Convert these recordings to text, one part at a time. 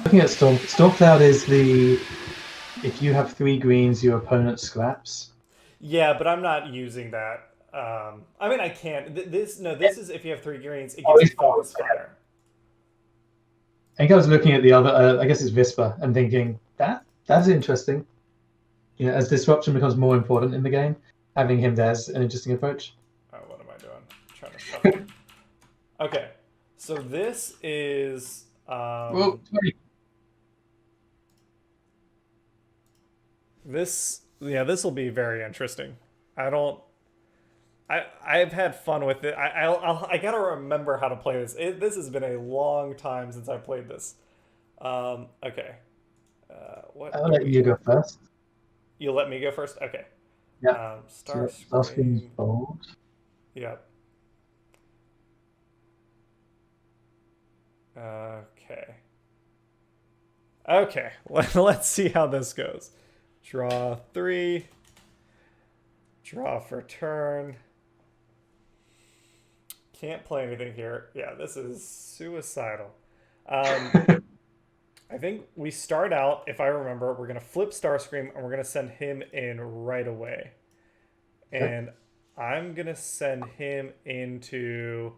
looking at Storm Cloud is the if you have 3 greens, your opponent scraps. Yeah, but I'm not using that. I mean, I can't. This is if you have 3 greens, it Oh, gives you he's focus fire. I think I was looking at the other. I guess it's Visper, and thinking that's interesting. As disruption becomes more important in the game, having him there's an interesting approach. Oh, what am I doing? I'm trying to shuffle. Okay, so this is Well, this. Yeah, this will be very interesting. I don't. I've had fun with it. I gotta remember how to play this. This has been a long time since I played this. Okay. What I'll do let we you go have? first. You'll let me go first. Okay. Yeah. Star So Starscream's Scream. bold. Yep. Okay. Okay. Let's see how this goes. Draw 3. Draw for turn. Can't play anything here. Yeah, this is suicidal. I think we start out, if I remember, we're going to flip Starscream and we're going to send him in right away. Okay. And I'm going to send him into.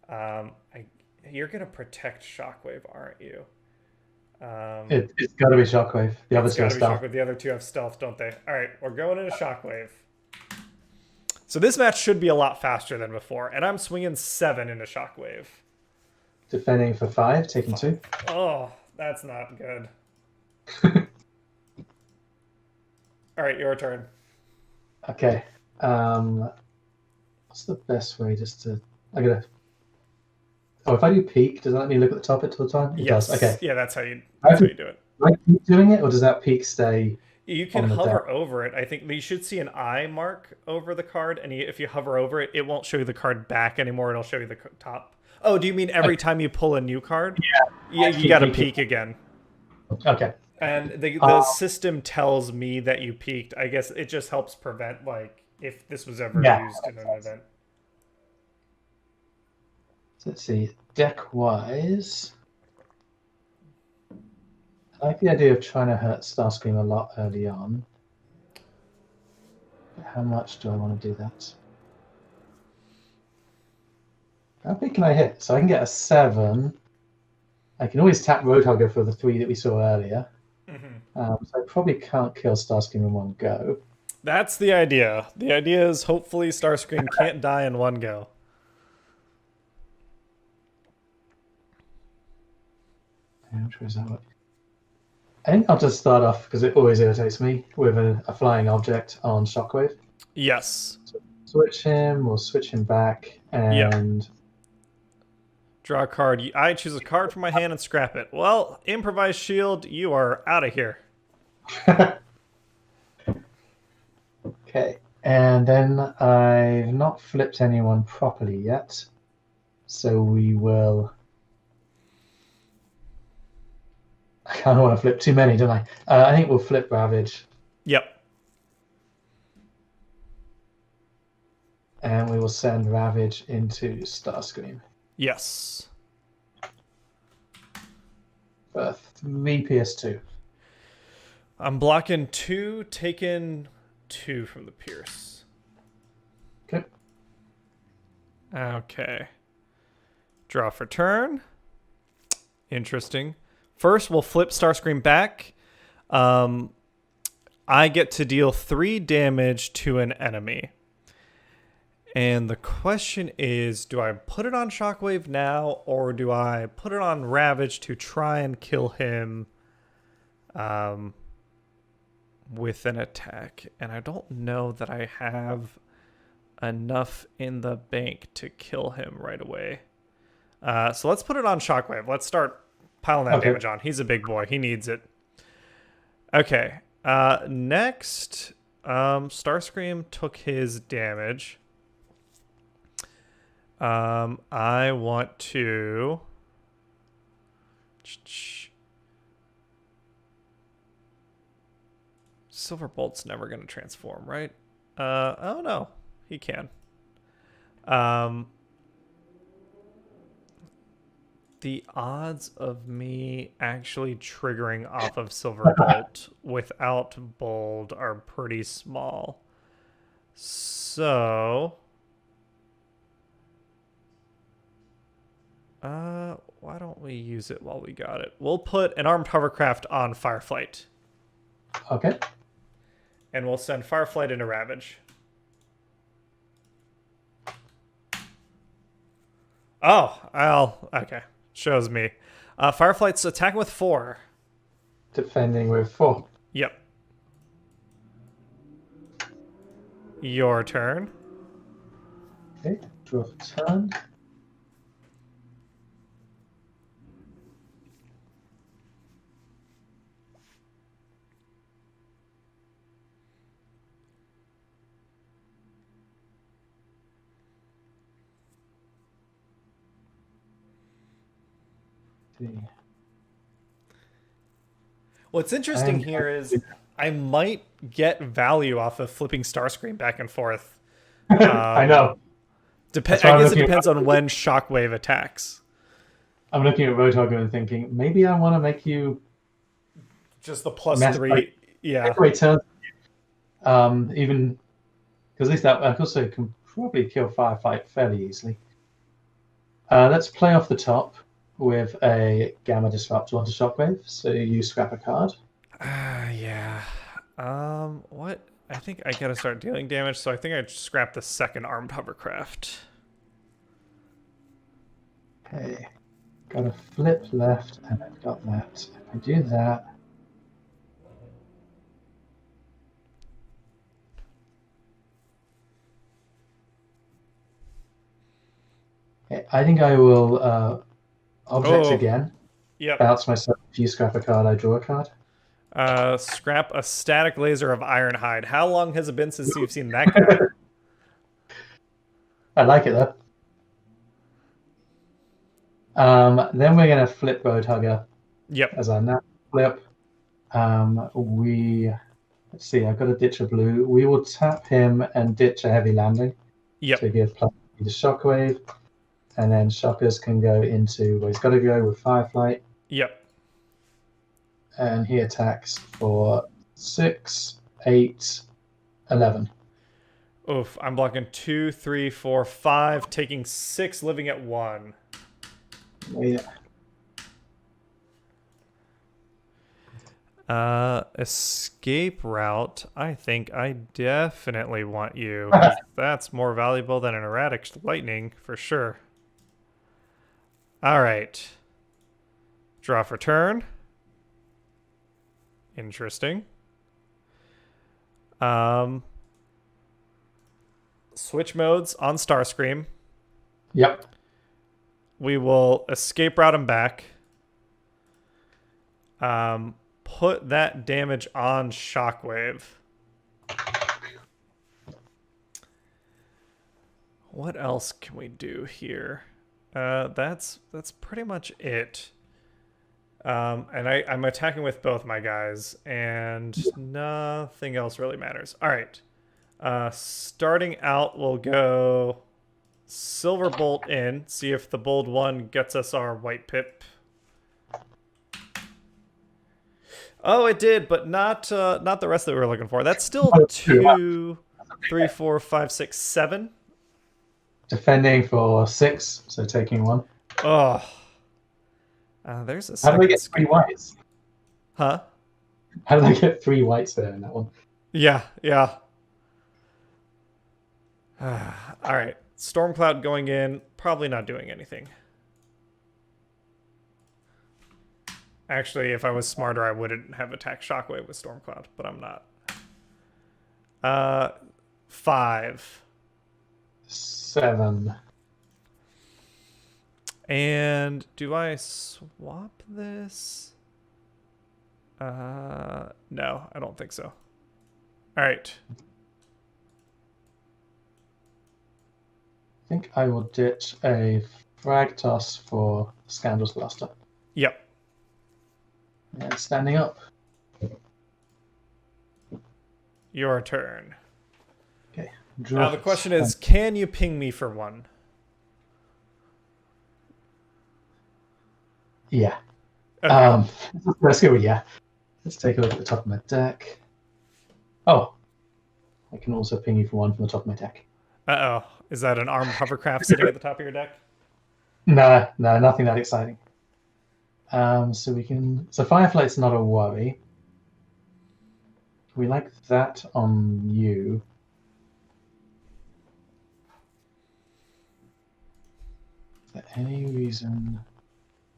Um, I, you're going to protect Shockwave, aren't you? It's got to be Shockwave. The other It's two got are to be stealth. Shockwave. The other two have stealth, don't they? All right, we're going into Shockwave. So this match should be a lot faster than before, and I'm swinging 7 into Shockwave. Defending for 5, taking 2. Oh, that's not good. All right, your turn. Okay. What's the best way just to? I gotta. Oh, if I do peak, does that let me look at the top at the time? It does. Yes. Okay. Yeah, that's how you Do do it. I keep doing it, or does that peak stay You can on the deck? hover over it. I think you should see an eye mark over the card, and if you hover over it, it won't show you the card back anymore. It'll show you the top. Oh, do you mean every time you pull a new card? Yeah, you got to peek again. Okay. And the system tells me that you peaked. I guess it just helps prevent, like, if this was ever used in an event. So let's see. Deck-wise, I like the idea of trying to hurt Starscream a lot early on. But how much do I want to do that? How big can I hit? So I can get a 7. I can always tap Roadhugger for the 3 that we saw earlier. So I probably can't kill Starscream in one go. That's the idea. The idea is hopefully Starscream can't die in one go. I think I'll just start off, because it always irritates me, with a flying object on Shockwave. Yes. So switch him, we'll switch him back, and... Yep. Draw a card. I choose a card from my hand and scrap it. Well, improvised shield, you are out of here. Okay, and then I've not flipped anyone properly yet, so we will... I kind of want to flip too many, don't I? I think we'll flip Ravage. Yep. And we will send Ravage into Starscream. Yes. For 3 PS2. I'm blocking 2, taking 2 from the Pierce. Okay. Okay. Draw for turn. Interesting. First, we'll flip Starscream back. I get to deal 3 damage to an enemy. And the question is, do I put it on Shockwave now, or do I put it on Ravage to try and kill him with an attack? And I don't know that I have enough in the bank to kill him right away. So let's put it on Shockwave. Let's start piling that damage on. He's a big boy. He needs it. Okay. Next, Starscream took his damage. I want to... Silverbolt's never going to transform, right? Oh no, he can. The odds of me actually triggering off of Silverbolt without Bold are pretty small. So, why don't we use it while we got it? We'll put an armed hovercraft on Fireflight. Okay. And we'll send Fireflight into Ravage. Oh, okay. Shows me. Fireflight's attacking with 4. Defending with 4. Yep. Your turn. Okay, draw a turn. What's interesting here is I might get value off of flipping Starscream back and forth. I know. I guess it depends on when Shockwave attacks. I'm looking at Roadhogger and thinking, maybe I want to make you just the +3. Yeah. Turn. Even because at least that also can probably kill Firefight fairly easily. Let's play off the top with a Gamma Disruptor onto Shockwave. So you scrap a card. Yeah. What? I think I gotta start dealing damage, so I think I scrap the second armed hovercraft. Okay. Got a flip left, and I've got that. If I do that. Okay, I think I will object again. Yep. Bounce myself. If you scrap a card, I draw a card. Scrap a static laser of Ironhide. How long has it been since you've seen that guy? I like it though. Then we're gonna flip Roadhugger. Yep. As our now flip. Let's see. I've got to ditch a blue. We will tap him and ditch a heavy landing. Yep. To give plus the Shockwave, and then Shockers can go into where he's got to go with Fireflight. Yep. And he attacks for 6, 8, 11. Oof, I'm blocking 2, 3, 4, 5, taking 6, living at 1. Yeah. Escape route. I think I definitely want you. 'Cause that's more valuable than an erratic lightning for sure. All right. Draw for turn. Interesting. Switch modes on Starscream. Yep. We will escape route him back. Put that damage on Shockwave. What else can we do here? That's pretty much it. And I'm attacking with both my guys, and nothing else really matters. All right. Starting out, we'll go Silverbolt in, see if the bold one gets us our white pip. Oh, it did, but not the rest that we were looking for. That's still 2, 3, 4, 5, 6, 7. Defending for 6, so taking 1. Oh. There's a How second. did I get 3 whites? Huh? How did I get 3 whites there in that one? Yeah. All right. Stormcloud going in, probably not doing anything. Actually, if I was smarter, I wouldn't have attacked Shockwave with Stormcloud, but I'm not. 5. 7. And do I swap this? No, I don't think so. All right. I think I will ditch a frag toss for Scandal's Blaster. Yep. And standing up. Your turn. Okay. Now the question is, can you ping me for 1? Yeah. Okay. Let's go with yeah. Let's take a look at the top of my deck. Oh, I can also ping you for one from the top of my deck. Uh-oh. Is that an armed hovercraft sitting at the top of your deck? No, no, nothing that exciting. So we can. So Fireflight's not a worry. We like that on you. For any reason,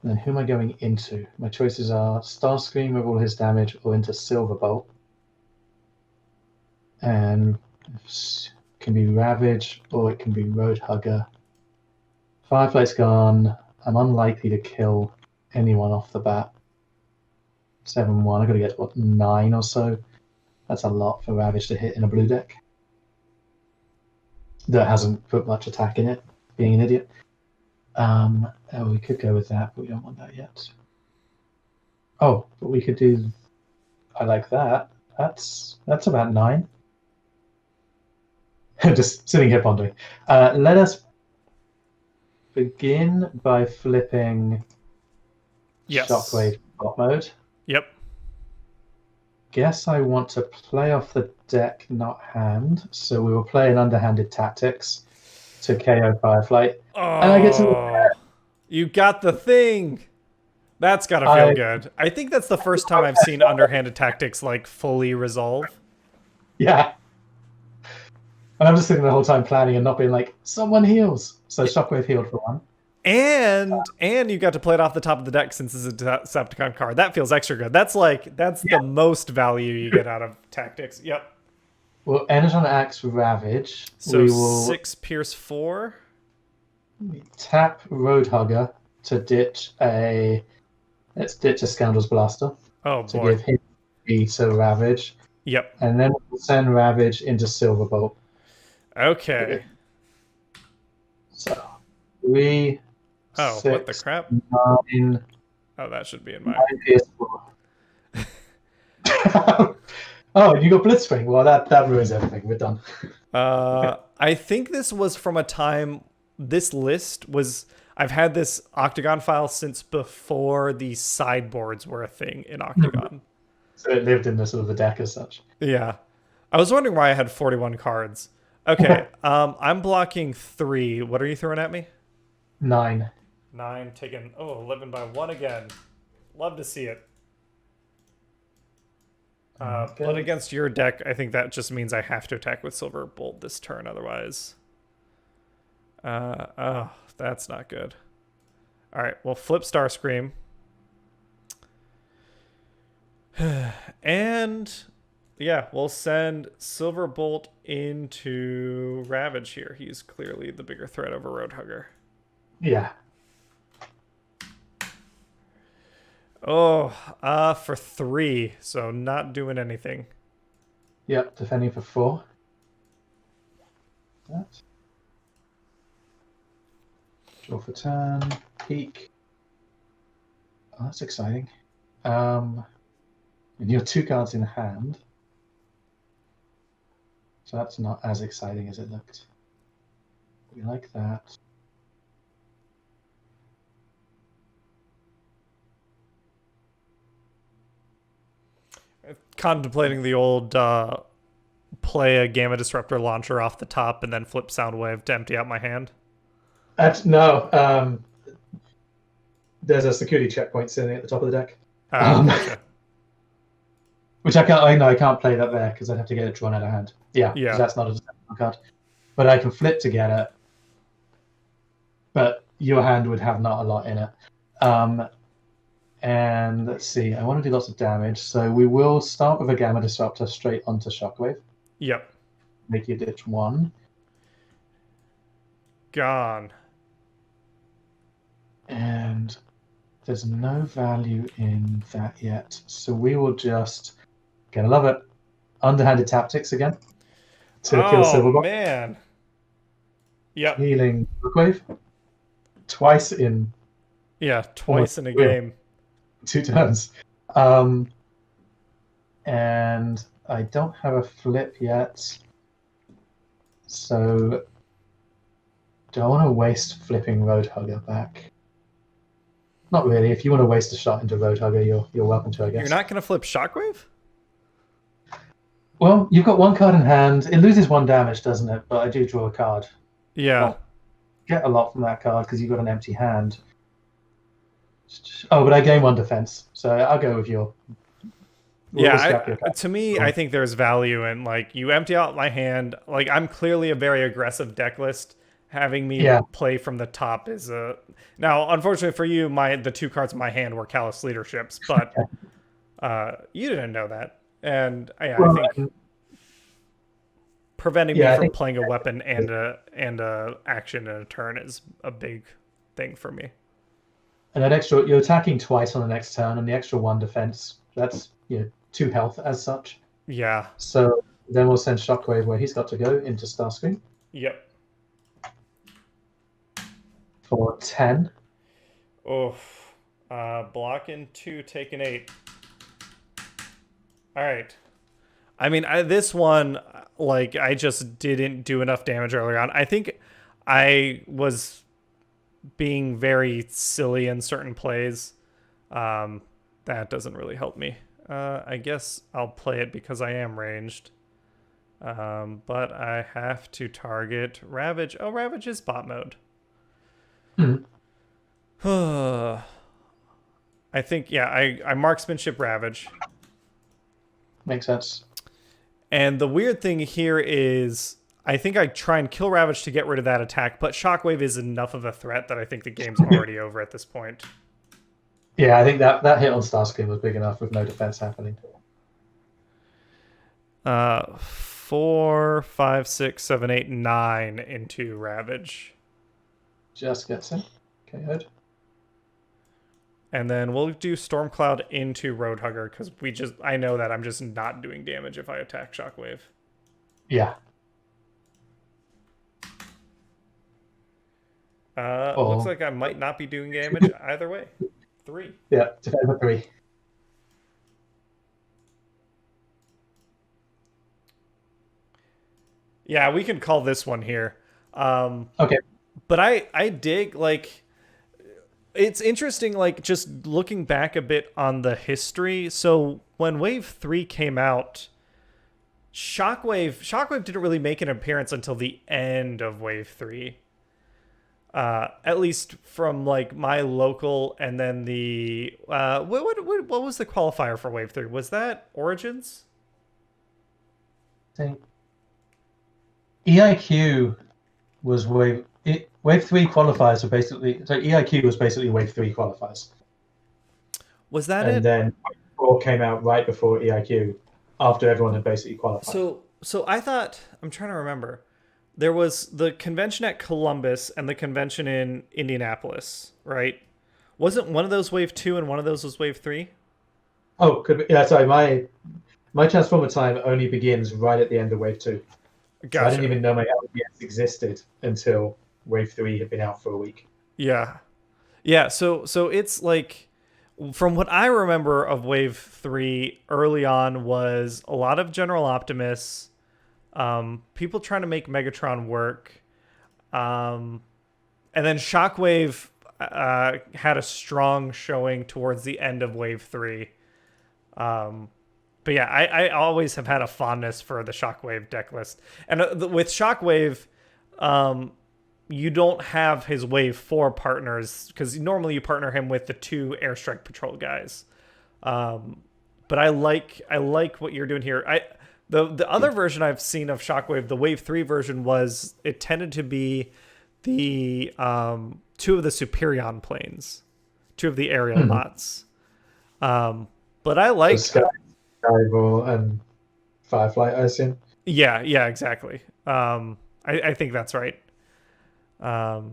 then who am I going into? My choices are Starscream with all his damage, or into Silverbolt. And it can be Ravage, or it can be Roadhugger. Fireflight's gone. I'm unlikely to kill anyone off the bat. 7-1. I gotta get what 9 or so. That's a lot for Ravage to hit in a blue deck that hasn't put much attack in it, being an idiot. We could go with that, but we don't want that yet. Oh, but we could do. I like that. That's about 9. Just sitting here pondering. Let us begin by flipping Yes. Shockwave bot mode. Yep. Guess I want to play off the deck, not hand. So we will play an underhanded tactics to KO Fireflight. Oh, And I get to. you got the thing. That's gotta feel good. I think that's the first time I've seen underhanded tactics like fully resolve. Yeah. And I'm just sitting the whole time planning and not being like, someone heals. So Shockwave healed for one. And you got to play it off the top of the deck since it's a Decepticon card. That feels extra good. That's the most value you get out of tactics. Yep. We'll Energon Axe Ravage. So we will 6 Pierce 4. tap Roadhugger to ditch a. Let's ditch a Scoundrel's Blaster Oh to boy. give him to Ravage. Yep. And then we'll send Ravage into Silverbolt. Okay. So 3. Oh, 6, what the crap? 9. Oh, that should be in my. 9 PS4. Oh, you got Blitzwing. Well, that ruins everything. We're done. I think this was from a time. This list was. I've had this Octagon file since before the sideboards were a thing in Octagon. So it lived in the sort of the deck as such. Yeah. I was wondering why I had 41 cards. Okay, I'm blocking 3. What are you throwing at me? 9. 9, taken. Oh, living by 1 again. Love to see it. But against your deck, I think that just means I have to attack with Silverbolt this turn, otherwise. Oh, that's not good. All right, well, flip Starscream. And yeah, we'll send Silverbolt into Ravage here. He's clearly the bigger threat over Roadhugger. Yeah. Oh, for 3, so not doing anything. Yep, defending for 4. That. Draw for turn. Peek. Oh, that's exciting. And you're 2 cards in hand. So that's not as exciting as it looked. We like that. Contemplating the old play a Gamma Disruptor launcher off the top and then flip Soundwave to empty out my hand. No. There's a security checkpoint sitting at the top of the deck. Gotcha. Which I can't play that there because I'd have to get it drawn out of hand. Yeah. That's not a Decepticon card. But I can flip to get it. But your hand would have not a lot in it. And let's see, I want to do lots of damage. So we will start with a Gamma Disruptor straight onto Shockwave. Yep. Make you ditch 1. Gone. And there's no value in that yet. So we will just, gonna love it, underhanded tactics again to kill Silverbolt. Oh, man. Yep. Healing Shockwave. Twice in... Yeah, twice in a game. 2 turns. And I don't have a flip yet. So do I want to waste flipping Roadhugger back? Not really. If you want to waste a shot into Roadhugger, you're welcome to, I guess. You're not going to flip Shockwave? Well, you've got one card in hand. It loses 1 damage, doesn't it? But I do draw a card. Yeah. Well, get a lot from that card because you've got an empty hand. Oh, but I gain 1 defense, so I'll go with your. To me, I think there's value in, like, you empty out my hand. Like, I'm clearly a very aggressive deck list. Having me play from the top is a... Now, unfortunately for you, the 2 cards in my hand were Callous Leaderships, but you didn't know that. And I think preventing me from playing a weapon and a action in a turn is a big thing for me. And that extra, you're attacking twice on the next turn, and the extra 1 defense, that's 2 health as such. Yeah. So then we'll send Shockwave where he's got to go into Starscream. Yep. For 10. Oof. Blocking 2, taking 8. All right. I mean, this one, like, I just didn't do enough damage earlier on. I think I was being very silly in certain plays. That doesn't really help me. I guess I'll play it because I am ranged. But I have to target Ravage. Oh, Ravage is bot mode. I think, I marksmanship Ravage. Makes sense. And the weird thing here is I think I try and kill Ravage to get rid of that attack, but Shockwave is enough of a threat that I think the game's already over at this point. Yeah, I think that hit on Starscream was big enough with no defense happening. 4, 5, 6, 7, 8, 9 into Ravage. Just gets him. Okay, good. And then we'll do Stormcloud into Roadhugger because I know that I'm just not doing damage if I attack Shockwave. Yeah. Looks like I might not be doing damage either way. 3. Yeah, defend for 3. Yeah, we can call this one here. Okay. But I dig, like, it's interesting, like, just looking back a bit on the history. So when Wave 3 came out, Shockwave didn't really make an appearance until the end of Wave 3. At least from, like, my local, and then the what was the qualifier for Wave 3? Was that Origins? I think EIQ was Wave 3 qualifiers were basically, so EIQ was basically Wave 3 qualifiers. Was that and then 4 came out right before EIQ, after everyone had basically qualified. So I thought, I'm trying to remember. There was the convention at Columbus and the convention in Indianapolis, right? Wasn't one of those Wave 2 and one of those was Wave 3? Oh, could be. Yeah, sorry. My Transformer time only begins right at the end of Wave 2. Gotcha. So I didn't even know my LBS existed until Wave 3 had been out for a week. Yeah. Yeah, so it's like, from what I remember of Wave 3 early on was a lot of General Optimus, people trying to make Megatron work, and then Shockwave had a strong showing towards the end of Wave 3. But yeah, I always have had a fondness for the Shockwave deck list. And with Shockwave, you don't have his Wave 4 partners, because normally you partner him with the 2 Airstrike Patrol guys. But I like what you're doing here. The other version I've seen of Shockwave, the Wave 3 version, was it tended to be the 2 of the Superion planes, 2 of the aerial bots. But I like Skyball and Firefly, I assume. Yeah, exactly. I think that's right. But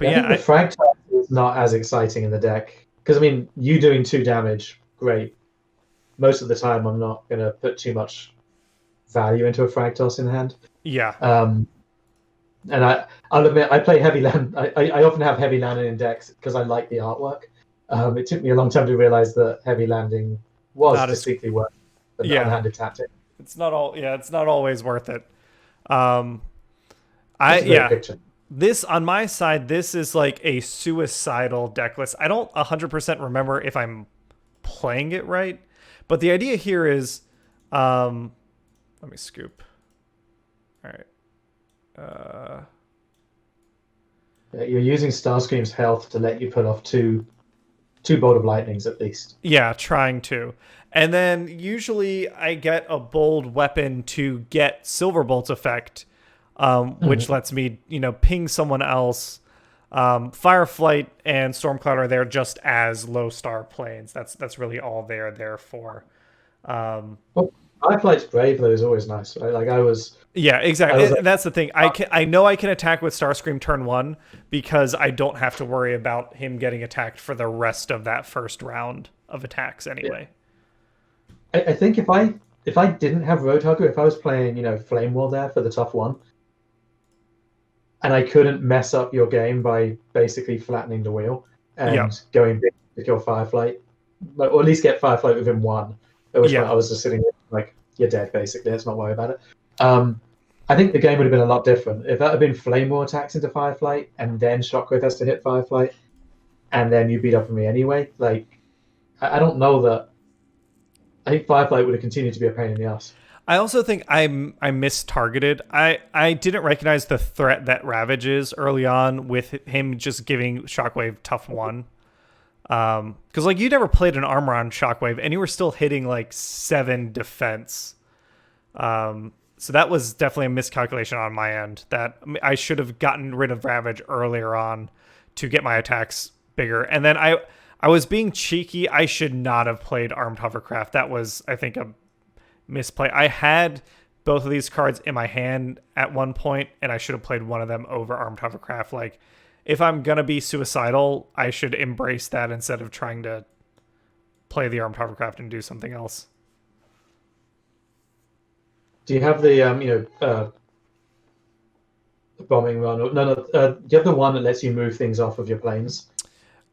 I think the frag type is not as exciting in the deck, because I mean, you doing 2 damage, great. Most of the time, I'm not going to put too much value into a frag toss in hand. Yeah. And I'll admit, I play heavy land. I often have heavy landing in decks because I like the artwork. It took me a long time to realize that heavy landing was distinctly worth the one-handed tactic. It's not always worth it. this on my side, this is like a suicidal deck list. I don't 100% remember if I'm playing it right, but the idea here is, let me scoop. All right. You're using Starscream's health to let you put off two Bolt of Lightnings at least. Yeah, trying to. And then usually I get a bold weapon to get Silverbolt's effect, which lets me, ping someone else. Fireflight and Stormcloud are there just as low star planes. That's really all they're there for. Well, Fireflight's Brave though is always nice, right? Like Yeah, exactly. That's the thing. I know I can attack with Starscream turn 1 because I don't have to worry about him getting attacked for the rest of that first round of attacks anyway. Yeah. I think if I didn't have Roadhugger, if I was playing, Flame War there for the tough one, and I couldn't mess up your game by basically flattening the wheel and going big to kill Fireflight, or at least get Fireflight within one, at which point I was just sitting there like, you're dead, basically. Let's not worry about it. I think the game would have been a lot different. If that had been Flame War attacks into Fireflight, and then Shockwave has to hit Fireflight, and then you beat up on me anyway, like, I don't know that. I think Fireflight would have continued to be a pain in the ass. I also think I mistargeted. I didn't recognize the threat that Ravage is early on with him just giving Shockwave tough 1. Because like you never played an armor on Shockwave and you were still hitting like 7 defense. So that was definitely a miscalculation on my end. That I should have gotten rid of Ravage earlier on to get my attacks bigger. And then I was being cheeky. I should not have played Armed Hovercraft. That was, I think, a misplay. I had both of these cards in my hand at one point, and I should have played one of them over Armed Hovercraft. Like, if I'm going to be suicidal, I should embrace that instead of trying to play the Armed Hovercraft and do something else. Do you have the bombing run? No. Do you have the one that lets you move things off of your planes?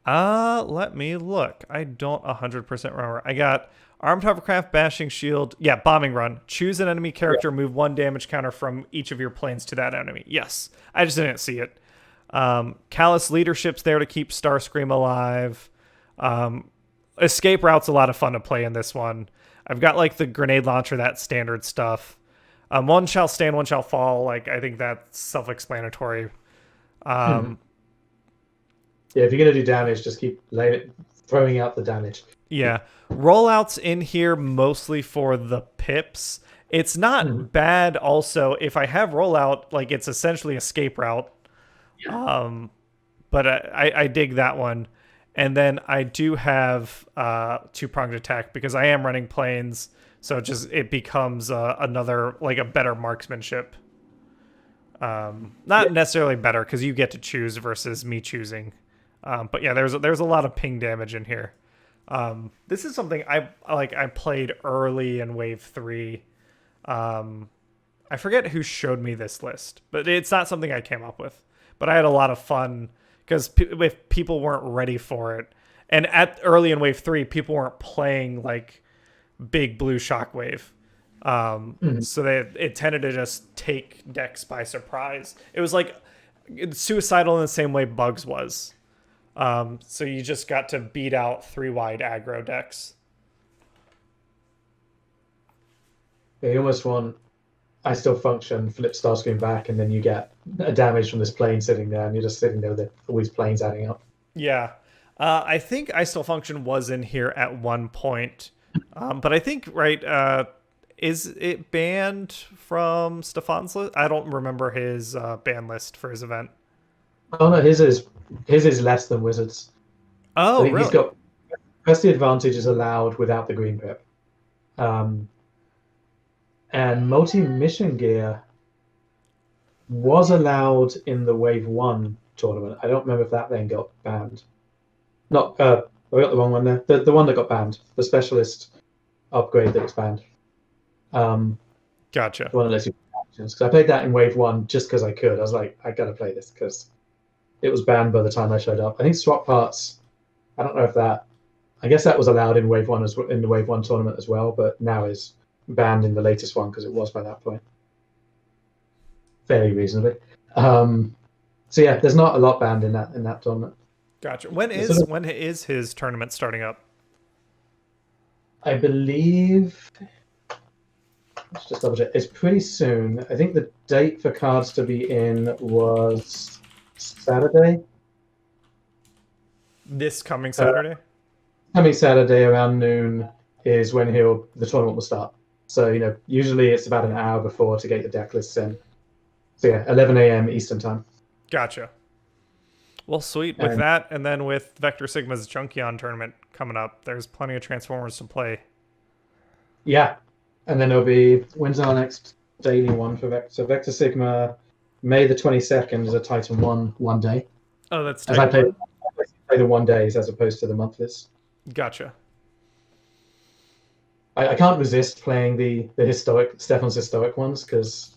Let me look. I don't 100% remember. I got Armed Hovercraft, Bashing Shield. Yeah, Bombing Run. Choose an enemy character, move 1 damage counter from each of your planes to that enemy. Yes, I just didn't see it. Callous Leadership's there to keep Starscream alive. Escape Route's a lot of fun to play in this one. I've got like the grenade launcher, that standard stuff. One shall stand, one shall fall. Like, I think that's self-explanatory. Yeah, if you're going to do damage, just keep throwing out the damage. Yeah. Rollouts in here mostly for the pips. It's not bad also. If I have rollout, like, it's essentially escape route. Yeah. But I dig that one. And then I do have two-pronged attack because I am running planes. So it becomes another, like, a better marksmanship. Not necessarily better because you get to choose versus me choosing. But yeah, there's a lot of ping damage in here. This is something I played early in Wave 3. I forget who showed me this list, but it's not something I came up with. But I had a lot of fun because if people weren't ready for it, and early in Wave 3, people weren't playing like big blue Shockwave. So it tended to just take decks by surprise. It was like suicidal in the same way Bugs was. So you just got to beat out 3-wide aggro decks. Yeah, you almost want I Still Function, flip Starscream back, and then you get a damage from this plane sitting there, and you're just sitting there with all these planes adding up. Yeah. I think I Still Function was in here at one point. But I think, is it banned from Stefan's list? I don't remember his ban list for his event. Oh, no, his is less than Wizards. Oh, really? He's got Press Advantage is allowed without the green pip. And multi-mission gear was allowed in the Wave 1 tournament. I don't remember if that then got banned. I got the wrong one there. The one that got banned. The specialist upgrade that was banned. Gotcha. The one that lets you actions. Because I played that in Wave 1 just because I could. I was like, I got to play this because it was banned by the time I showed up. I think Swap Parts, I don't know if that... I guess that was allowed in Wave 1 in the Wave 1 tournament as well, but now is banned in the latest one because it was by that point. Fairly reasonably. So So yeah, there's not a lot banned in that tournament. Gotcha. It's sort of, when is his tournament starting up? I believe. Let's just double check. It's pretty soon. I think the date for cards to be in was Saturday. This coming Saturday? Coming Saturday around noon is when the tournament will start. So usually it's about an hour before to get your deck lists in. So yeah, 11 a.m. Eastern time. Gotcha. Well, sweet. With that, and then with Vector Sigma's Junkion tournament coming up, there's plenty of Transformers to play. Yeah, and then when's our next daily one for Vector? So Vector Sigma, May the 22nd is a Titan 1 day. Oh, that's Titan 1? I play the 1 days as opposed to the monthlies. Gotcha. I can't resist playing the Stefan's historic ones because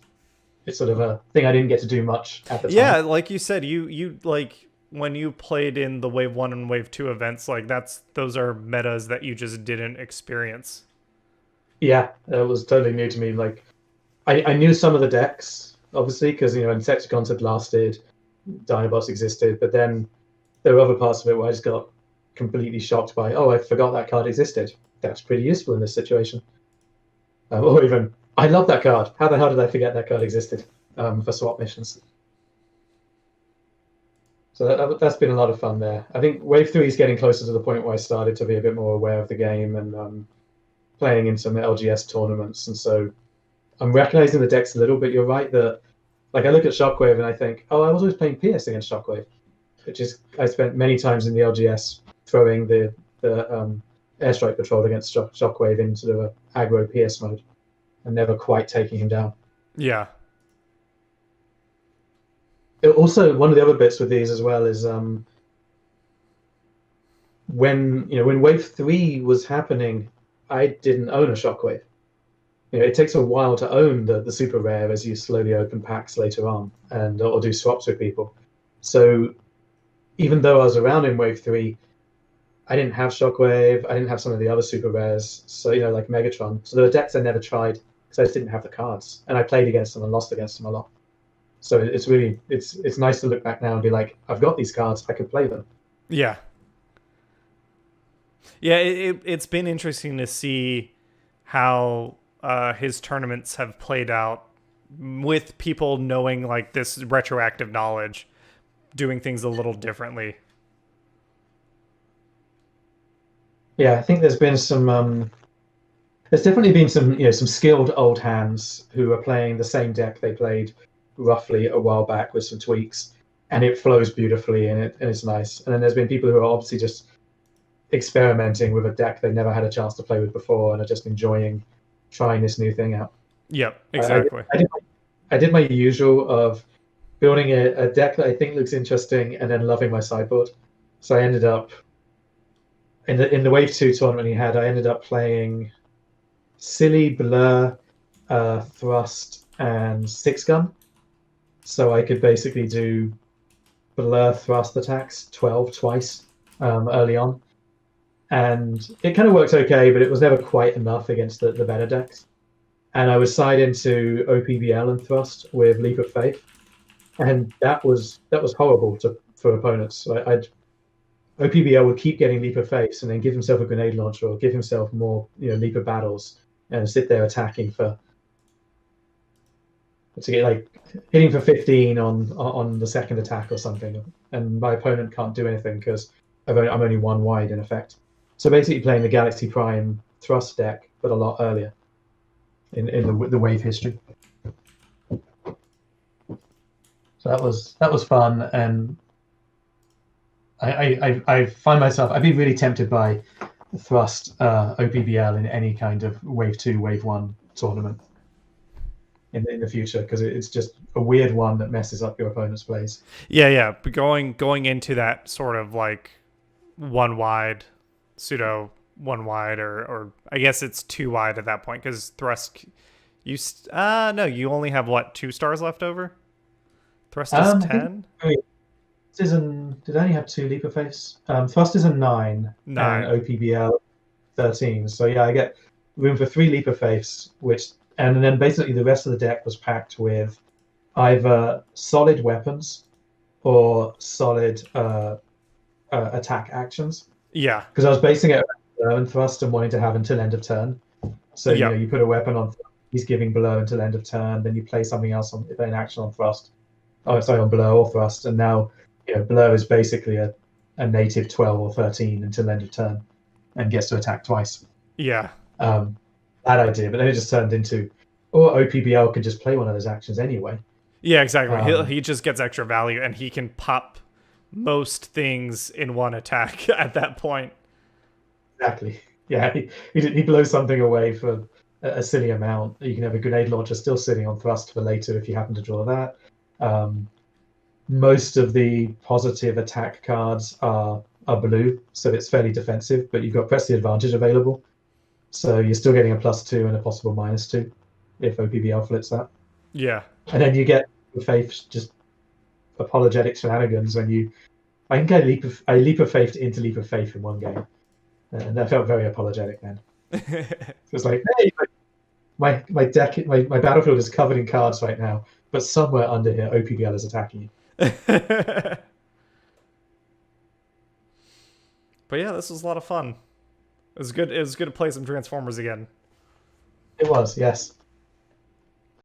it's sort of a thing I didn't get to do much at the time. Yeah, like you said, you like when you played in the Wave 1 and Wave 2 events, like those are metas that you just didn't experience. Yeah, it was totally new to me. Like I knew some of the decks, obviously, because Insecticons had lasted, Dinobots existed, but then there were other parts of it where I just got completely shocked by, oh, I forgot that card existed. That's pretty useful in this situation. Or even, I love that card. How the hell did I forget that card existed for swap missions? So that's been a lot of fun there. I think Wave 3 is getting closer to the point where I started to be a bit more aware of the game and playing in some LGS tournaments. And so I'm recognizing the decks a little bit. You're right that, like, I look at Shockwave and I think, oh, I was always playing PS against Shockwave, which is, I spent many times in the LGS throwing the Airstrike Patrol against Shockwave in sort of a aggro PS mode and never quite taking him down. Yeah. Also, one of the other bits with these as well is when Wave 3 was happening, I didn't own a Shockwave. It takes a while to own the super rare as you slowly open packs later on or do swaps with people. So even though I was around in Wave 3, I didn't have Shockwave, I didn't have some of the other super rares, so like Megatron. So there were decks I never tried because I just didn't have the cards, and I played against them and lost against them a lot. So it's really it's nice to look back now and be like, I've got these cards, I could play them. Yeah. Yeah, it's been interesting to see how his tournaments have played out with people knowing like this retroactive knowledge, doing things a little differently. Yeah, I think there's been there's definitely been some skilled old hands who are playing the same deck they played roughly a while back with some tweaks, and it flows beautifully and it's nice. And then there's been people who are obviously just experimenting with a deck they never had a chance to play with before and are just enjoying trying this new thing out. Yep, exactly. I did my usual of building a deck that I think looks interesting and then loving my sideboard. So I ended up in the Wave 2 tournament I ended up playing Silly, Blur, Thrust, and Six Gun. So I could basically do Blur Thrust attacks 12 twice early on. And it kind of worked okay, but it was never quite enough against the better decks. And I was side into OPBL and Thrust with Leap of Faith. And that was horrible for opponents. OPBL would keep getting Leap of Faith and then give himself a grenade launcher or give himself more Leap of Battles and sit there attacking to get like hitting for 15 on the second attack or something. And my opponent can't do anything because I'm only one wide in effect. So basically playing the Galaxy Prime Thrust deck, but a lot earlier in the Wave history. So that was fun, and I find myself, I'd be really tempted by Thrust OPBL in any kind of Wave 2, Wave 1 tournament in the future, because it's just a weird one that messes up your opponent's plays. Yeah. But going into that sort of like one wide, pseudo one wide, or I guess it's 2 wide at that point, because Thrust, you only have what, 2 stars left over? Thrust is 10? Did I only have 2 Leap of Faiths? Thrust is a 9. And OPBL 13. So yeah, I get room for 3 Leap of Faiths, and then basically the rest of the deck was packed with either solid weapons or solid attack actions. Yeah. Because I was basing it around blow and thrust and wanting to have until end of turn. So Yep. you put a weapon on, he's giving blow until end of turn. Then you play something else on an action on thrust. Oh, sorry, on blow or thrust, and now blow is basically a native 12 or 13 until end of turn, and gets to attack twice. Yeah. That idea, but then it just turned into, or OPBL can just play one of those actions anyway. Yeah, exactly. He just gets extra value, and he can pop most things in one attack at that point. Exactly. Yeah, he blows something away for a silly amount. You can have a grenade launcher still sitting on thrust for later if you happen to draw that. Most of the positive attack cards are blue, so it's fairly defensive, but you've got press the advantage available. So you're still getting a +2 and a possible -2 if OPBL flips that. Yeah. And then you get faith, just apologetic shenanigans when I can get a leap of faith into leap of faith in one game. And that felt very apologetic then. It's like, hey, my deck, my battlefield is covered in cards right now, but somewhere under here, OPBL is attacking you. But yeah, this was a lot of fun. It was good to play some Transformers again. It was, yes.